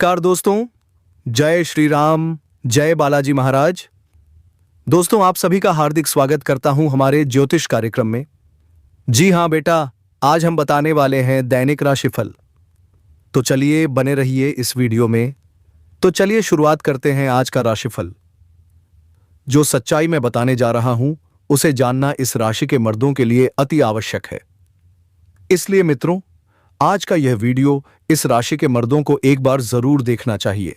नमस्कार दोस्तों, जय श्री राम, जय बालाजी महाराज। दोस्तों, आप सभी का हार्दिक स्वागत करता हूं हमारे ज्योतिष कार्यक्रम में। जी हां बेटा, आज हम बताने वाले हैं दैनिक राशिफल। तो चलिए बने रहिए इस वीडियो में। तो चलिए शुरुआत करते हैं आज का राशिफल। जो सच्चाई मैं बताने जा रहा हूं उसे जानना इस राशि के मर्दों के लिए अति आवश्यक है। इसलिए मित्रों, आज का यह वीडियो इस राशि के मर्दों को एक बार जरूर देखना चाहिए।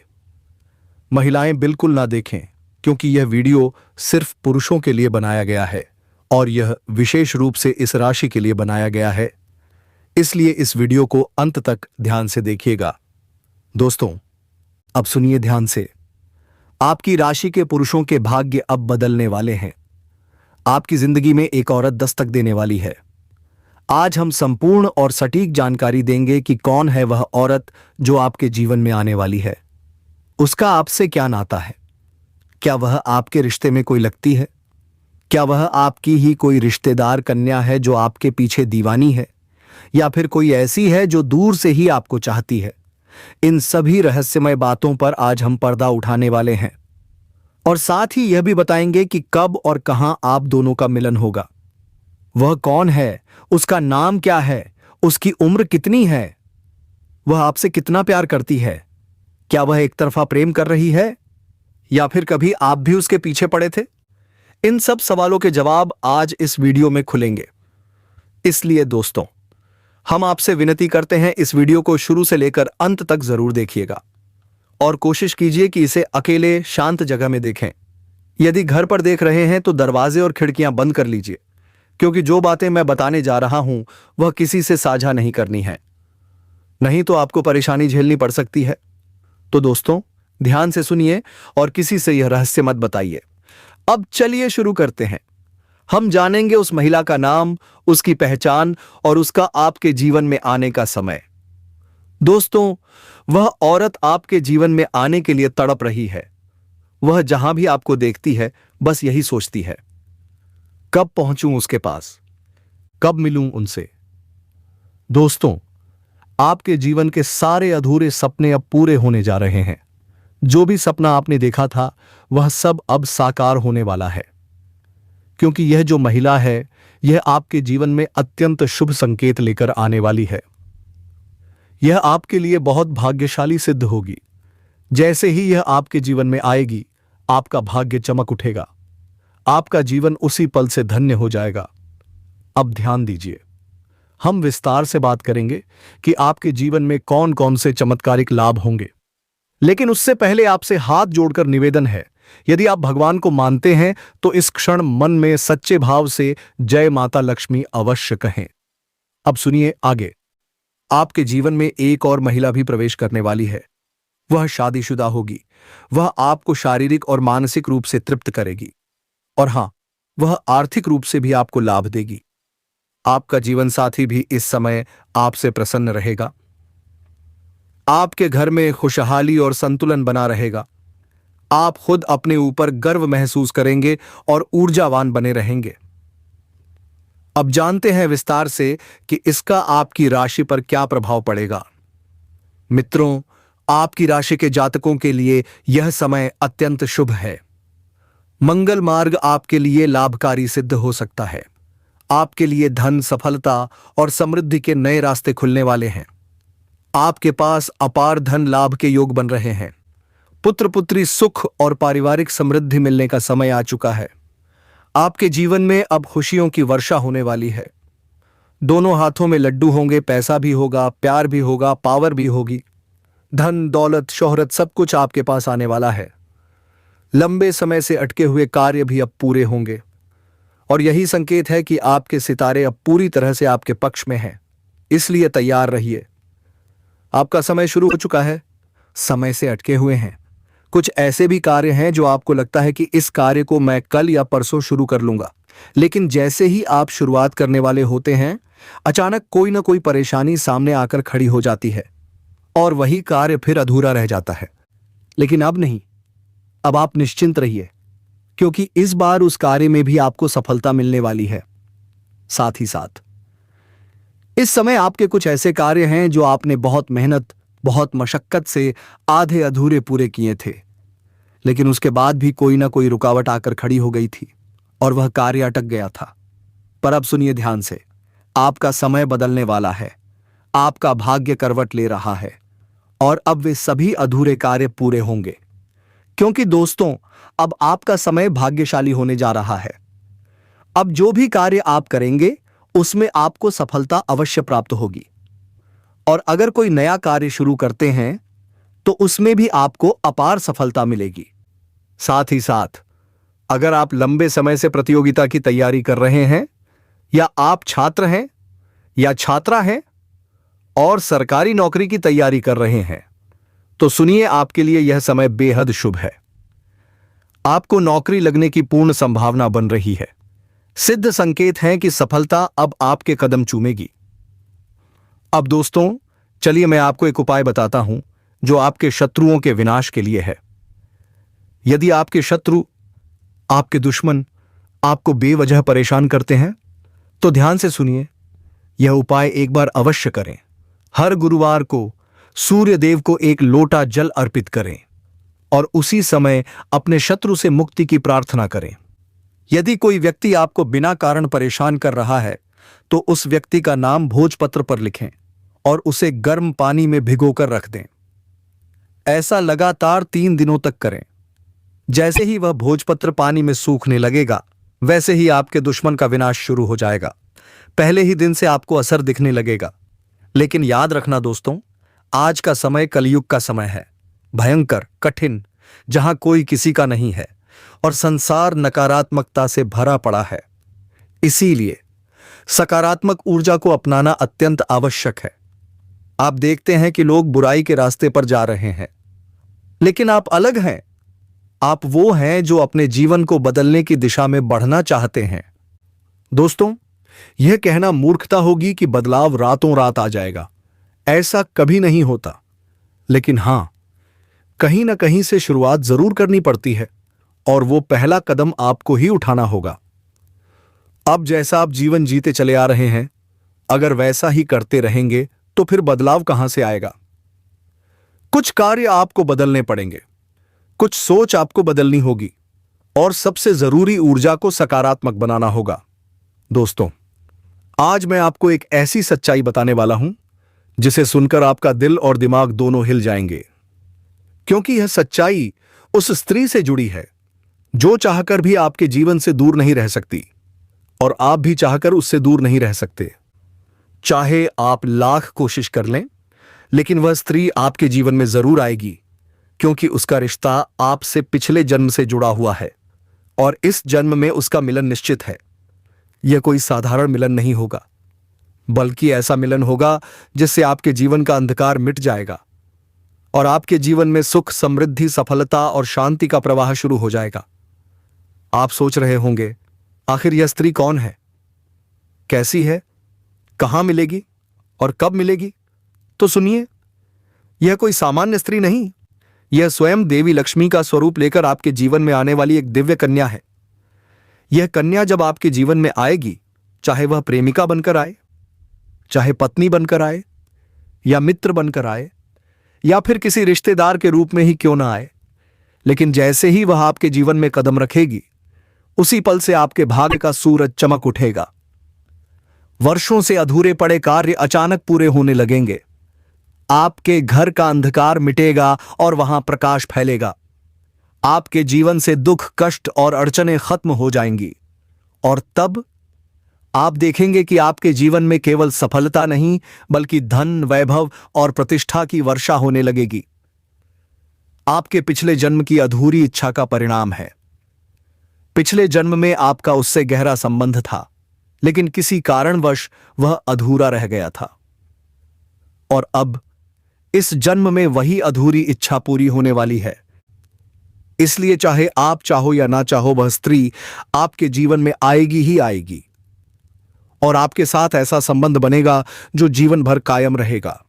महिलाएं बिल्कुल ना देखें, क्योंकि यह वीडियो सिर्फ पुरुषों के लिए बनाया गया है और यह विशेष रूप से इस राशि के लिए बनाया गया है। इसलिए इस वीडियो को अंत तक ध्यान से देखिएगा। दोस्तों, अब सुनिए ध्यान से। आपकी राशि के पुरुषों के भाग्य अब बदलने वाले हैं। आपकी जिंदगी में एक औरत दस्तक देने वाली है। आज हम संपूर्ण और सटीक जानकारी देंगे कि कौन है वह औरत जो आपके जीवन में आने वाली है। उसका आपसे क्या नाता है? क्या वह आपके रिश्ते में कोई लगती है? क्या वह आपकी ही कोई रिश्तेदार कन्या है जो आपके पीछे दीवानी है, या फिर कोई ऐसी है जो दूर से ही आपको चाहती है? इन सभी रहस्यमय बातों पर आज हम पर्दा उठाने वाले हैं और साथ ही यह भी बताएंगे कि कब और कहां आप दोनों का मिलन होगा। वह कौन है, उसका नाम क्या है, उसकी उम्र कितनी है, वह आपसे कितना प्यार करती है, क्या वह एक तरफा प्रेम कर रही है या फिर कभी आप भी उसके पीछे पड़े थे? इन सब सवालों के जवाब आज इस वीडियो में खुलेंगे। इसलिए दोस्तों, हम आपसे विनती करते हैं, इस वीडियो को शुरू से लेकर अंत तक जरूर देखिएगा और कोशिश कीजिए कि इसे अकेले शांत जगह में देखें। यदि घर पर देख रहे हैं तो दरवाजे और खिड़कियां बंद कर लीजिए, क्योंकि जो बातें मैं बताने जा रहा हूं वह किसी से साझा नहीं करनी है, नहीं तो आपको परेशानी झेलनी पड़ सकती है। तो दोस्तों, ध्यान से सुनिए और किसी से यह रहस्य मत बताइए। अब चलिए शुरू करते हैं। हम जानेंगे उस महिला का नाम, उसकी पहचान और उसका आपके जीवन में आने का समय। दोस्तों, वह औरत आपके जीवन में आने के लिए तड़प रही है। वह जहां भी आपको देखती है बस यही सोचती है, कब पहुंचूं उसके पास, कब मिलूं उनसे। दोस्तों, आपके जीवन के सारे अधूरे सपने अब पूरे होने जा रहे हैं। जो भी सपना आपने देखा था वह सब अब साकार होने वाला है, क्योंकि यह जो महिला है यह आपके जीवन में अत्यंत शुभ संकेत लेकर आने वाली है। यह आपके लिए बहुत भाग्यशाली सिद्ध होगी। जैसे ही यह आपके जीवन में आएगी, आपका भाग्य चमक उठेगा। आपका जीवन उसी पल से धन्य हो जाएगा। अब ध्यान दीजिए, हम विस्तार से बात करेंगे कि आपके जीवन में कौन कौन से चमत्कारिक लाभ होंगे। लेकिन उससे पहले आपसे हाथ जोड़कर निवेदन है, यदि आप भगवान को मानते हैं तो इस क्षण मन में सच्चे भाव से जय माता लक्ष्मी अवश्य कहें। अब सुनिए आगे। आपके जीवन में एक और महिला भी प्रवेश करने वाली है। वह शादीशुदा होगी। वह आपको शारीरिक और मानसिक रूप से तृप्त करेगी और हां, वह आर्थिक रूप से भी आपको लाभ देगी। आपका जीवन साथी भी इस समय आपसे प्रसन्न रहेगा। आपके घर में खुशहाली और संतुलन बना रहेगा। आप खुद अपने ऊपर गर्व महसूस करेंगे और ऊर्जावान बने रहेंगे। अब जानते हैं विस्तार से कि इसका आपकी राशि पर क्या प्रभाव पड़ेगा। मित्रों, आपकी राशि के जातकों के लिए यह समय अत्यंत शुभ है। मंगल मार्ग आपके लिए लाभकारी सिद्ध हो सकता है। आपके लिए धन, सफलता और समृद्धि के नए रास्ते खुलने वाले हैं। आपके पास अपार धन लाभ के योग बन रहे हैं। पुत्र पुत्री सुख और पारिवारिक समृद्धि मिलने का समय आ चुका है। आपके जीवन में अब खुशियों की वर्षा होने वाली है। दोनों हाथों में लड्डू होंगे, पैसा भी होगा, प्यार भी होगा, पावर भी होगी। धन, दौलत, शोहरत सब कुछ आपके पास आने वाला है। लंबे समय से अटके हुए कार्य भी अब पूरे होंगे और यही संकेत है कि आपके सितारे अब पूरी तरह से आपके पक्ष में हैं। इसलिए तैयार रहिए। आपका समय शुरू हो चुका है। समय से अटके हुए हैं। कुछ ऐसे भी कार्य हैं जो आपको लगता है कि इस कार्य को मैं कल या परसों शुरू कर लूंगा, लेकिन जैसे ही आप शुरुआत करने वाले होते हैं, अचानक कोई ना कोई परेशानी सामने आकर खड़ी हो जाती है और वही कार्य फिर अधूरा रह जाता है। लेकिन अब नहीं, अब आप निश्चिंत रहिए, क्योंकि इस बार उस कार्य में भी आपको सफलता मिलने वाली है। साथ ही साथ इस समय आपके कुछ ऐसे कार्य हैं जो आपने बहुत मेहनत, बहुत मशक्कत से आधे अधूरे पूरे किए थे, लेकिन उसके बाद भी कोई ना कोई रुकावट आकर खड़ी हो गई थी और वह कार्य अटक गया था। पर अब सुनिए ध्यान से, आपका समय बदलने वाला है, आपका भाग्य करवट ले रहा है और अब वे सभी अधूरे कार्य पूरे होंगे। क्योंकि दोस्तों, अब आपका समय भाग्यशाली होने जा रहा है। अब जो भी कार्य आप करेंगे उसमें आपको सफलता अवश्य प्राप्त होगी। और अगर कोई नया कार्य शुरू करते हैं तो उसमें भी आपको अपार सफलता मिलेगी। साथ ही साथ अगर आप लंबे समय से प्रतियोगिता की तैयारी कर रहे हैं, या आप छात्र हैं या छात्रा हैं और सरकारी नौकरी की तैयारी कर रहे हैं, तो सुनिए, आपके लिए यह समय बेहद शुभ है। आपको नौकरी लगने की पूर्ण संभावना बन रही है। सिद्ध संकेत हैं कि सफलता अब आपके कदम चूमेगी। अब दोस्तों, चलिए मैं आपको एक उपाय बताता हूं जो आपके शत्रुओं के विनाश के लिए है। यदि आपके शत्रु, आपके दुश्मन आपको बेवजह परेशान करते हैं तो ध्यान से सुनिए, यह उपाय एक बार अवश्य करें। हर गुरुवार को सूर्य देव को एक लोटा जल अर्पित करें और उसी समय अपने शत्रु से मुक्ति की प्रार्थना करें। यदि कोई व्यक्ति आपको बिना कारण परेशान कर रहा है तो उस व्यक्ति का नाम भोजपत्र पर लिखें और उसे गर्म पानी में भिगोकर रख दें। ऐसा लगातार 3 दिनों तक करें। जैसे ही वह भोजपत्र पानी में सूखने लगेगा, वैसे ही आपके दुश्मन का विनाश शुरू हो जाएगा। पहले ही दिन से आपको असर दिखने लगेगा। लेकिन याद रखना दोस्तों, आज का समय कलयुग का समय है, भयंकर, कठिन, जहां कोई किसी का नहीं है और संसार नकारात्मकता से भरा पड़ा है। इसीलिए सकारात्मक ऊर्जा को अपनाना अत्यंत आवश्यक है। आप देखते हैं कि लोग बुराई के रास्ते पर जा रहे हैं, लेकिन आप अलग हैं। आप वो हैं जो अपने जीवन को बदलने की दिशा में बढ़ना चाहते हैं। दोस्तों, यह कहना मूर्खता होगी कि बदलाव रातों रात आ जाएगा। ऐसा कभी नहीं होता। लेकिन हां, कहीं ना कहीं से शुरुआत जरूर करनी पड़ती है और वो पहला कदम आपको ही उठाना होगा। अब जैसा आप जीवन जीते चले आ रहे हैं, अगर वैसा ही करते रहेंगे तो फिर बदलाव कहां से आएगा। कुछ कार्य आपको बदलने पड़ेंगे, कुछ सोच आपको बदलनी होगी और सबसे जरूरी ऊर्जा को सकारात्मक बनाना होगा। दोस्तों, आज मैं आपको एक ऐसी सच्चाई बताने वाला हूं जिसे सुनकर आपका दिल और दिमाग दोनों हिल जाएंगे। क्योंकि यह सच्चाई उस स्त्री से जुड़ी है जो चाहकर भी आपके जीवन से दूर नहीं रह सकती और आप भी चाहकर उससे दूर नहीं रह सकते। चाहे आप लाख कोशिश कर लें, लेकिन वह स्त्री आपके जीवन में जरूर आएगी, क्योंकि उसका रिश्ता आपसे पिछले जन्म से जुड़ा हुआ है और इस जन्म में उसका मिलन निश्चित है। यह कोई साधारण मिलन नहीं होगा, बल्कि ऐसा मिलन होगा जिससे आपके जीवन का अंधकार मिट जाएगा और आपके जीवन में सुख, समृद्धि, सफलता और शांति का प्रवाह शुरू हो जाएगा। आप सोच रहे होंगे, आखिर यह स्त्री कौन है, कैसी है, कहां मिलेगी और कब मिलेगी? तो सुनिए, यह कोई सामान्य स्त्री नहीं, यह स्वयं देवी लक्ष्मी का स्वरूप लेकर आपके जीवन में आने वाली एक दिव्य कन्या है। यह कन्या जब आपके जीवन में आएगी, चाहे वह प्रेमिका बनकर आए, चाहे पत्नी बनकर आए, या मित्र बनकर आए, या फिर किसी रिश्तेदार के रूप में ही क्यों ना आए, लेकिन जैसे ही वह आपके जीवन में कदम रखेगी, उसी पल से आपके भाग्य का सूरज चमक उठेगा। वर्षों से अधूरे पड़े कार्य अचानक पूरे होने लगेंगे। आपके घर का अंधकार मिटेगा और वहां प्रकाश फैलेगा। आपके जीवन से दुख, कष्ट और अड़चनें खत्म हो जाएंगी और तब आप देखेंगे कि आपके जीवन में केवल सफलता नहीं, बल्कि धन, वैभव और प्रतिष्ठा की वर्षा होने लगेगी। आपके पिछले जन्म की अधूरी इच्छा का परिणाम है। पिछले जन्म में आपका उससे गहरा संबंध था, लेकिन किसी कारणवश वह अधूरा रह गया था और अब इस जन्म में वही अधूरी इच्छा पूरी होने वाली है। इसलिए चाहे आप चाहो या ना चाहो, वह स्त्री आपके जीवन में आएगी ही आएगी और आपके साथ ऐसा संबंध बनेगा जो जीवन भर कायम रहेगा।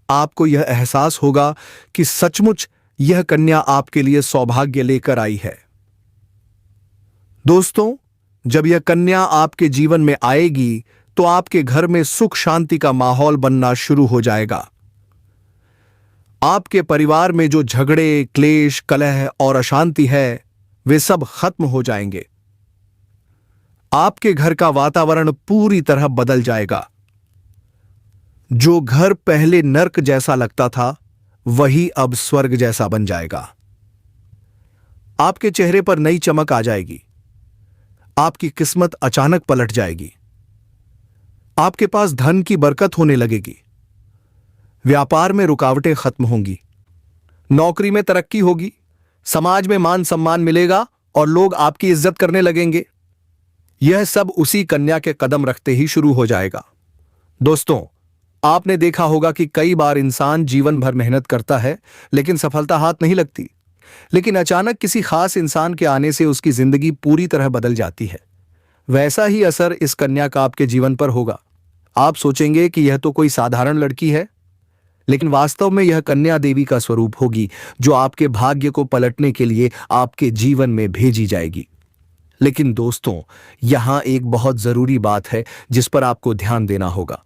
आपको यह एहसास होगा कि सचमुच यह कन्या आपके लिए सौभाग्य लेकर आई है। दोस्तों, जब यह कन्या आपके जीवन में आएगी तो आपके घर में सुख शांति का माहौल बनना शुरू हो जाएगा। आपके परिवार में जो झगड़े, क्लेश, कलह और अशांति है वे सब खत्म हो जाएंगे। आपके घर का वातावरण पूरी तरह बदल जाएगा। जो घर पहले नर्क जैसा लगता था वही अब स्वर्ग जैसा बन जाएगा। आपके चेहरे पर नई चमक आ जाएगी। आपकी किस्मत अचानक पलट जाएगी। आपके पास धन की बरकत होने लगेगी। व्यापार में रुकावटें खत्म होंगी। नौकरी में तरक्की होगी। समाज में मान सम्मान मिलेगा और लोग आपकी इज्जत करने लगेंगे। यह सब उसी कन्या के कदम रखते ही शुरू हो जाएगा। दोस्तों, आपने देखा होगा कि कई बार इंसान जीवन भर मेहनत करता है लेकिन सफलता हाथ नहीं लगती। लेकिन अचानक किसी खास इंसान के आने से उसकी जिंदगी पूरी तरह बदल जाती है। वैसा ही असर इस कन्या का आपके जीवन पर होगा। आप सोचेंगे कि यह तो कोई साधारण लड़की है, लेकिन वास्तव में यह कन्या देवी का स्वरूप होगी जो आपके भाग्य को पलटने के लिए आपके जीवन में भेजी जाएगी। लेकिन दोस्तों, यहां एक बहुत जरूरी बात है जिस पर आपको ध्यान देना होगा।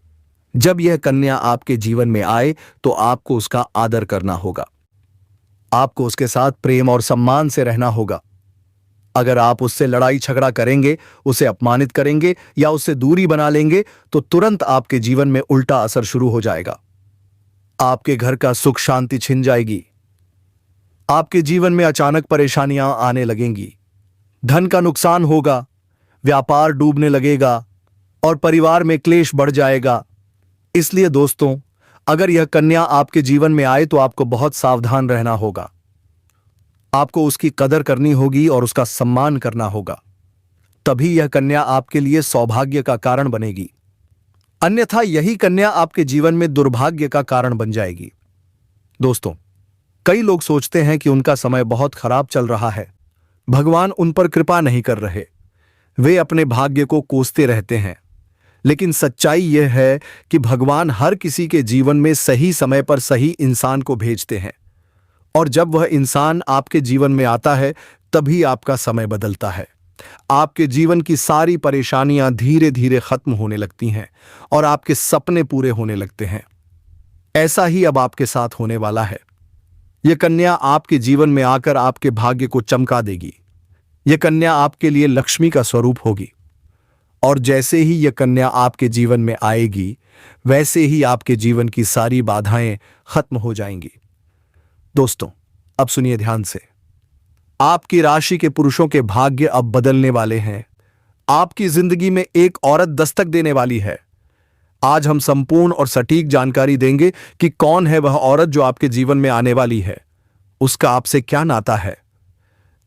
जब यह कन्या आपके जीवन में आए तो आपको उसका आदर करना होगा। आपको उसके साथ प्रेम और सम्मान से रहना होगा। अगर आप उससे लड़ाई झगड़ा करेंगे, उसे अपमानित करेंगे या उससे दूरी बना लेंगे तो तुरंत आपके जीवन में उल्टा असर शुरू हो जाएगा। आपके घर का सुख शांति छिन जाएगी। आपके जीवन में अचानक परेशानियां आने लगेंगी। धन का नुकसान होगा, व्यापार डूबने लगेगा और परिवार में क्लेश बढ़ जाएगा। इसलिए दोस्तों, अगर यह कन्या आपके जीवन में आए तो आपको बहुत सावधान रहना होगा। आपको उसकी कदर करनी होगी और उसका सम्मान करना होगा। तभी यह कन्या आपके लिए सौभाग्य का कारण बनेगी। अन्यथा यही कन्या आपके जीवन में दुर्भाग्य का कारण बन जाएगी। दोस्तों, कई लोग सोचते हैं कि उनका समय बहुत खराब चल रहा है, भगवान उन पर कृपा नहीं कर रहे। वे अपने भाग्य को कोसते रहते हैं। लेकिन सच्चाई यह है कि भगवान हर किसी के जीवन में सही समय पर सही इंसान को भेजते हैं, और जब वह इंसान आपके जीवन में आता है तभी आपका समय बदलता है। आपके जीवन की सारी परेशानियां धीरे धीरे खत्म होने लगती हैं और आपके सपने पूरे होने लगते हैं। ऐसा ही अब आपके साथ होने वाला है। यह कन्या आपके जीवन में आकर आपके भाग्य को चमका देगी। यह कन्या आपके लिए लक्ष्मी का स्वरूप होगी, और जैसे ही यह कन्या आपके जीवन में आएगी वैसे ही आपके जीवन की सारी बाधाएं खत्म हो जाएंगी। दोस्तों, अब सुनिए ध्यान से। आपकी राशि के पुरुषों के भाग्य अब बदलने वाले हैं। आपकी जिंदगी में एक औरत दस्तक देने वाली है। आज हम संपूर्ण और सटीक जानकारी देंगे कि कौन है वह औरत जो आपके जीवन में आने वाली है। उसका आपसे क्या नाता है?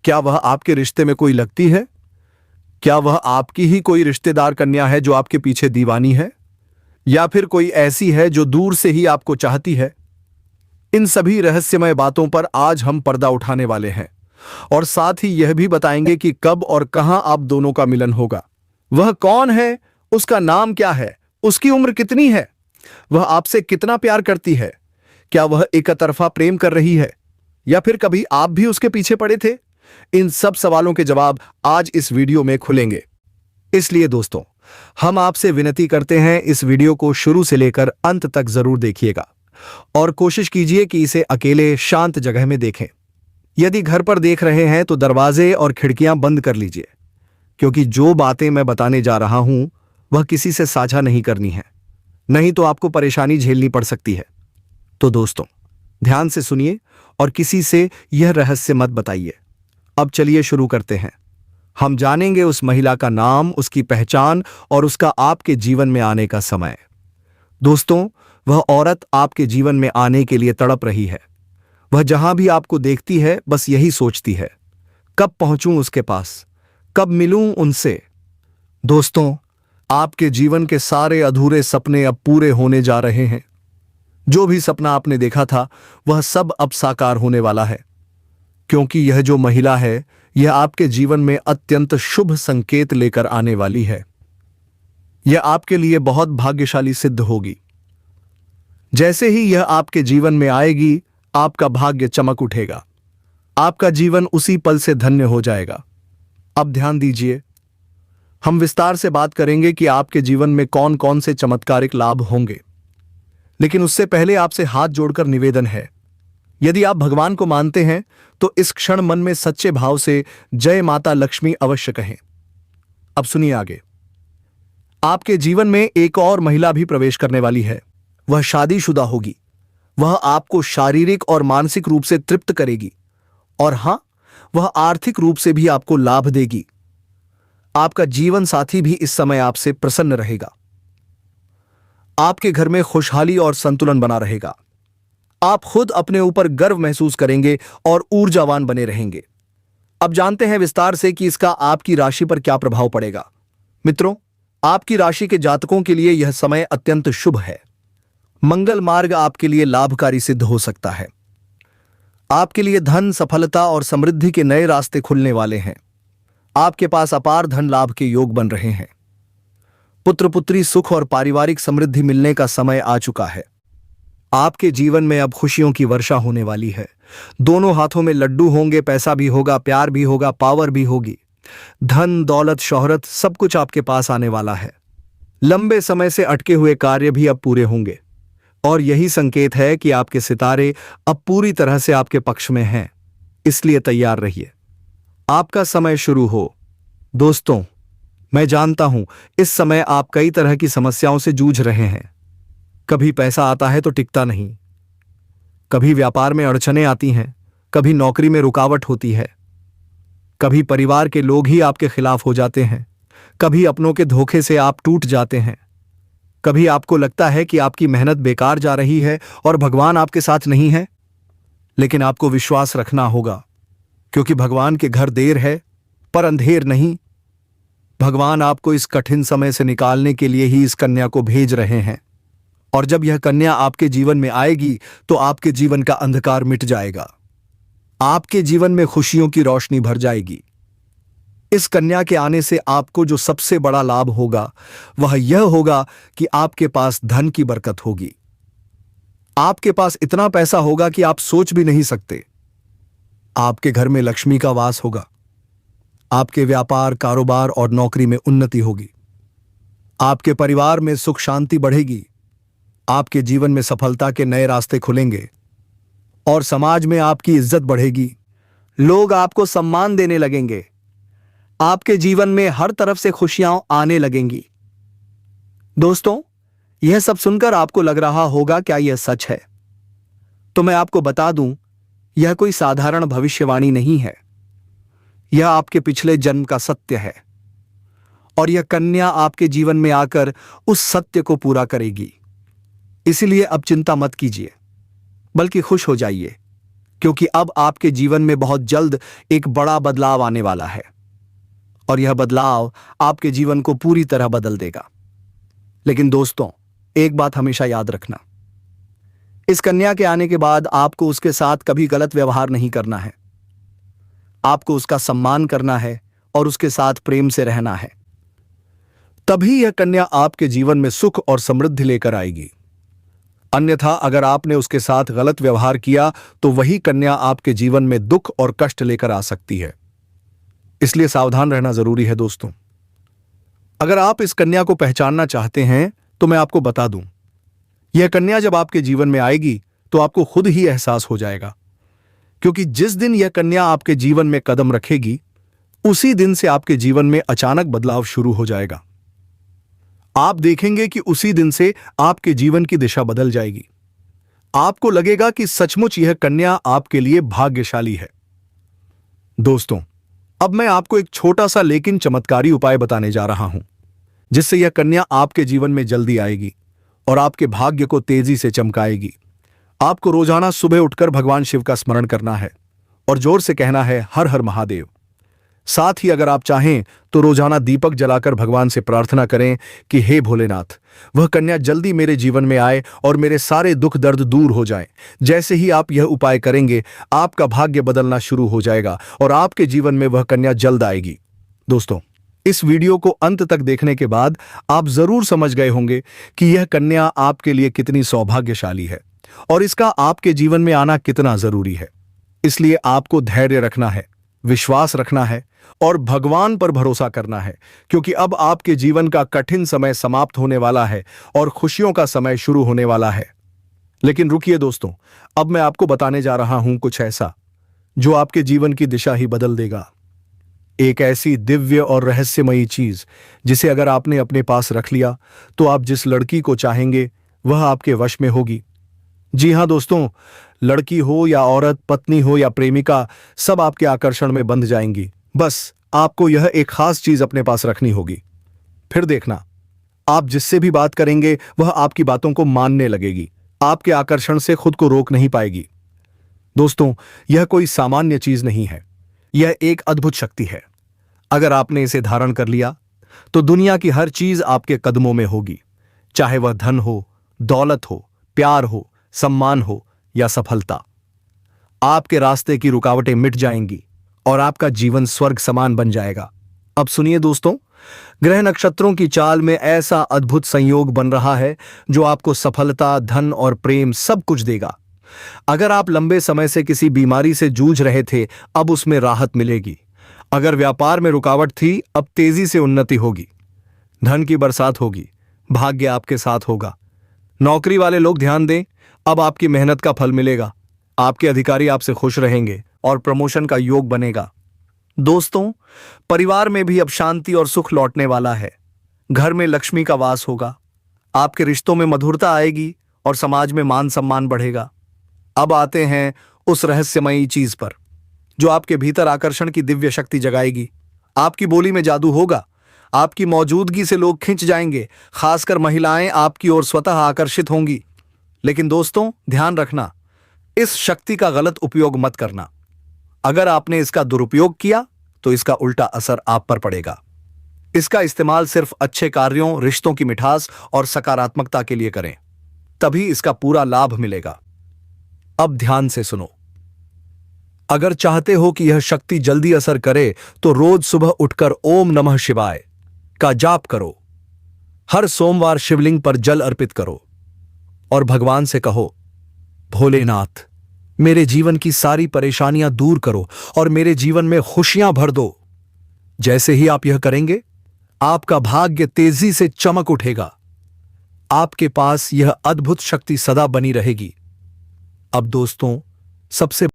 क्या वह आपके रिश्ते में कोई लगती है? क्या वह आपकी ही कोई रिश्तेदार कन्या है जो आपके पीछे दीवानी है, या फिर कोई ऐसी है जो दूर से ही आपको चाहती है? इन सभी रहस्यमय बातों पर आज हम पर्दा उठाने वाले हैं, और साथ ही यह भी बताएंगे कि कब और कहां आप दोनों का मिलन होगा। वह कौन है, उसका नाम क्या है, उसकी उम्र कितनी है, वह आपसे कितना प्यार करती है, क्या वह एकतरफा प्रेम कर रही है, या फिर कभी आप भी उसके पीछे पड़े थे? इन सब सवालों के जवाब आज इस वीडियो में खुलेंगे। इसलिए दोस्तों, हम आपसे विनती करते हैं, इस वीडियो को शुरू से लेकर अंत तक जरूर देखिएगा और कोशिश कीजिए कि इसे अकेले शांत जगह में देखें। यदि घर पर देख रहे हैं तो दरवाजे और खिड़कियां बंद कर लीजिए, क्योंकि जो बातें मैं बताने जा रहा हूं वह किसी से साझा नहीं करनी है, नहीं तो आपको परेशानी झेलनी पड़ सकती है। तो दोस्तों, ध्यान से सुनिए और किसी से यह रहस्य मत बताइए। अब चलिए शुरू करते हैं। हम जानेंगे उस महिला का नाम, उसकी पहचान और उसका आपके जीवन में आने का समय। दोस्तों, वह औरत आपके जीवन में आने के लिए तड़प रही है। वह जहां भी आपको देखती है बस यही सोचती है, कब पहुंचूं उसके पास, कब मिलूं उनसे। दोस्तों, आपके जीवन के सारे अधूरे सपने अब पूरे होने जा रहे हैं। जो भी सपना आपने देखा था वह सब अब साकार होने वाला है, क्योंकि यह जो महिला है यह आपके जीवन में अत्यंत शुभ संकेत लेकर आने वाली है। यह आपके लिए बहुत भाग्यशाली सिद्ध होगी। जैसे ही यह आपके जीवन में आएगी, आपका भाग्य चमक उठेगा। आपका जीवन उसी पल से धन्य हो जाएगा। अब ध्यान दीजिए, हम विस्तार से बात करेंगे कि आपके जीवन में कौन कौन से चमत्कारिक लाभ होंगे। लेकिन उससे पहले आपसे हाथ जोड़कर निवेदन है, यदि आप भगवान को मानते हैं तो इस क्षण मन में सच्चे भाव से जय माता लक्ष्मी अवश्य कहें। अब सुनिए आगे। आपके जीवन में एक और महिला भी प्रवेश करने वाली है। वह शादीशुदा होगी। वह आपको शारीरिक और मानसिक रूप से तृप्त करेगी और हां, वह आर्थिक रूप से भी आपको लाभ देगी। आपका जीवन साथी भी इस समय आपसे प्रसन्न रहेगा। आपके घर में खुशहाली और संतुलन बना रहेगा। आप खुद अपने ऊपर गर्व महसूस करेंगे और ऊर्जावान बने रहेंगे। अब जानते हैं विस्तार से कि इसका आपकी राशि पर क्या प्रभाव पड़ेगा। मित्रों, आपकी राशि के जातकों के लिए यह समय अत्यंत शुभ है। मंगल मार्ग आपके लिए लाभकारी सिद्ध हो सकता है। आपके लिए धन, सफलता और समृद्धि के नए रास्ते खुलने वाले हैं। आपके पास अपार धन लाभ के योग बन रहे हैं। पुत्र पुत्री सुख और पारिवारिक समृद्धि मिलने का समय आ चुका है। आपके जीवन में अब खुशियों की वर्षा होने वाली है। दोनों हाथों में लड्डू होंगे, पैसा भी होगा, प्यार भी होगा, पावर भी होगी। धन, दौलत, शोहरत सब कुछ आपके पास आने वाला है। लंबे समय से अटके हुए कार्य भी अब पूरे होंगे और यही संकेत है कि आपके सितारे अब पूरी तरह से आपके पक्ष में हैं। इसलिए तैयार रहिए, आपका समय शुरू हो। दोस्तों, मैं जानता हूं इस समय आप कई तरह की समस्याओं से जूझ रहे हैं। कभी पैसा आता है तो टिकता नहीं, कभी व्यापार में अड़चनें आती हैं, कभी नौकरी में रुकावट होती है, कभी परिवार के लोग ही आपके खिलाफ हो जाते हैं, कभी अपनों के धोखे से आप टूट जाते हैं, कभी आपको लगता है कि आपकी मेहनत बेकार जा रही है और भगवान आपके साथ नहीं है। लेकिन आपको विश्वास रखना होगा, क्योंकि भगवान के घर देर है पर अंधेर नहीं। भगवान आपको इस कठिन समय से निकालने के लिए ही इस कन्या को भेज रहे हैं और जब यह कन्या आपके जीवन में आएगी तो आपके जीवन का अंधकार मिट जाएगा। आपके जीवन में खुशियों की रोशनी भर जाएगी। इस कन्या के आने से आपको जो सबसे बड़ा लाभ होगा वह यह होगा कि आपके पास धन की बरकत होगी। आपके पास इतना पैसा होगा कि आप सोच भी नहीं सकते। आपके घर में लक्ष्मी का वास होगा। आपके व्यापार, कारोबार और नौकरी में उन्नति होगी। आपके परिवार में सुख शांति बढ़ेगी। आपके जीवन में सफलता के नए रास्ते खुलेंगे और समाज में आपकी इज्जत बढ़ेगी। लोग आपको सम्मान देने लगेंगे। आपके जीवन में हर तरफ से खुशियां आने लगेंगी। दोस्तों, यह सब सुनकर आपको लग रहा होगा क्या यह सच है? तो मैं आपको बता दूं, यह कोई साधारण भविष्यवाणी नहीं है। यह आपके पिछले जन्म का सत्य है और यह कन्या आपके जीवन में आकर उस सत्य को पूरा करेगी। इसलिए अब चिंता मत कीजिए, बल्कि खुश हो जाइए, क्योंकि अब आपके जीवन में बहुत जल्द एक बड़ा बदलाव आने वाला है और यह बदलाव आपके जीवन को पूरी तरह बदल देगा। लेकिन दोस्तों, एक बात हमेशा याद रखना, इस कन्या के आने के बाद आपको उसके साथ कभी गलत व्यवहार नहीं करना है। आपको उसका सम्मान करना है और उसके साथ प्रेम से रहना है। तभी यह कन्या आपके जीवन में सुख और समृद्धि लेकर आएगी। अन्यथा अगर आपने उसके साथ गलत व्यवहार किया तो वही कन्या आपके जीवन में दुख और कष्ट लेकर आ सकती है। इसलिए सावधान रहना जरूरी है दोस्तों। अगर आप इस कन्या को पहचानना चाहते हैं तो मैं आपको बता दूं, यह कन्या जब आपके जीवन में आएगी तो आपको खुद ही एहसास हो जाएगा, क्योंकि जिस दिन यह कन्या आपके जीवन में कदम रखेगी उसी दिन से आपके जीवन में अचानक बदलाव शुरू हो जाएगा। आप देखेंगे कि उसी दिन से आपके जीवन की दिशा बदल जाएगी। आपको लगेगा कि सचमुच यह कन्या आपके लिए भाग्यशाली है। दोस्तों, अब मैं आपको एक छोटा सा लेकिन चमत्कारी उपाय बताने जा रहा हूं, जिससे यह कन्या आपके जीवन में जल्दी आएगी और आपके भाग्य को तेजी से चमकाएगी। आपको रोजाना सुबह उठकर भगवान शिव का स्मरण करना है और जोर से कहना है, हर हर महादेव। साथ ही अगर आप चाहें तो रोजाना दीपक जलाकर भगवान से प्रार्थना करें कि हे भोलेनाथ, वह कन्या जल्दी मेरे जीवन में आए और मेरे सारे दुख दर्द दूर हो जाएं। जैसे ही आप यह उपाय करेंगे, आपका भाग्य बदलना शुरू हो जाएगा और आपके जीवन में वह कन्या जल्द आएगी। दोस्तों, इस वीडियो को अंत तक देखने के बाद आप जरूर समझ गए होंगे कि यह कन्या आपके लिए कितनी सौभाग्यशाली है और इसका आपके जीवन में आना कितना जरूरी है। इसलिए आपको धैर्य रखना है, विश्वास रखना है और भगवान पर भरोसा करना है, क्योंकि अब आपके जीवन का कठिन समय समाप्त होने वाला है और खुशियों का समय शुरू होने वाला है। लेकिन रुकिए दोस्तों, अब मैं आपको बताने जा रहा हूं कुछ ऐसा जो आपके जीवन की दिशा ही बदल देगा। एक ऐसी दिव्य और रहस्यमयी चीज जिसे अगर आपने अपने पास रख लिया तो आप जिस लड़की को चाहेंगे वह आपके वश में होगी। जी हां दोस्तों, लड़की हो या औरत, पत्नी हो या प्रेमिका, सब आपके आकर्षण में बंध जाएंगी। बस आपको यह एक खास चीज अपने पास रखनी होगी। फिर देखना, आप जिससे भी बात करेंगे वह आपकी बातों को मानने लगेगी, आपके आकर्षण से खुद को रोक नहीं पाएगी। दोस्तों, यह कोई सामान्य चीज नहीं है, यह एक अद्भुत शक्ति है। अगर आपने इसे धारण कर लिया तो दुनिया की हर चीज आपके कदमों में होगी, चाहे वह धन हो, दौलत हो, प्यार हो, सम्मान हो या सफलता। आपके रास्ते की रुकावटें मिट जाएंगी और आपका जीवन स्वर्ग समान बन जाएगा। अब सुनिए दोस्तों, ग्रह नक्षत्रों की चाल में ऐसा अद्भुत संयोग बन रहा है जो आपको सफलता, धन और प्रेम सब कुछ देगा। अगर आप लंबे समय से किसी बीमारी से जूझ रहे थे, अब उसमें राहत मिलेगी। अगर व्यापार में रुकावट थी, अब तेजी से उन्नति होगी। धन की बरसात होगी, भाग्य आपके साथ होगा। नौकरी वाले लोग ध्यान दें, अब आपकी मेहनत का फल मिलेगा। आपके अधिकारी आपसे खुश रहेंगे और प्रमोशन का योग बनेगा। दोस्तों, परिवार में भी अब शांति और सुख लौटने वाला है। घर में लक्ष्मी का वास होगा, आपके रिश्तों में मधुरता आएगी और समाज में मान सम्मान बढ़ेगा। अब आते हैं उस रहस्यमयी चीज पर जो आपके भीतर आकर्षण की दिव्य शक्ति जगाएगी। आपकी बोली में जादू होगा, आपकी मौजूदगी से लोग खिंच जाएंगे, खासकर महिलाएं आपकी ओर स्वतः आकर्षित होंगी। लेकिन दोस्तों, ध्यान रखना, इस शक्ति का गलत उपयोग मत करना। अगर आपने इसका दुरुपयोग किया तो इसका उल्टा असर आप पर पड़ेगा। इसका इस्तेमाल सिर्फ अच्छे कार्यों, रिश्तों की मिठास और सकारात्मकता के लिए करें, तभी इसका पूरा लाभ मिलेगा। अब ध्यान से सुनो, अगर चाहते हो कि यह शक्ति जल्दी असर करे तो रोज सुबह उठकर ओम नमः शिवाय का जाप करो। हर सोमवार शिवलिंग पर जल अर्पित करो और भगवान से कहो, भोलेनाथ, मेरे जीवन की सारी परेशानियां दूर करो और मेरे जीवन में खुशियां भर दो। जैसे ही आप यह करेंगे, आपका भाग्य तेजी से चमक उठेगा। आपके पास यह अद्भुत शक्ति सदा बनी रहेगी। अब दोस्तों, सबसे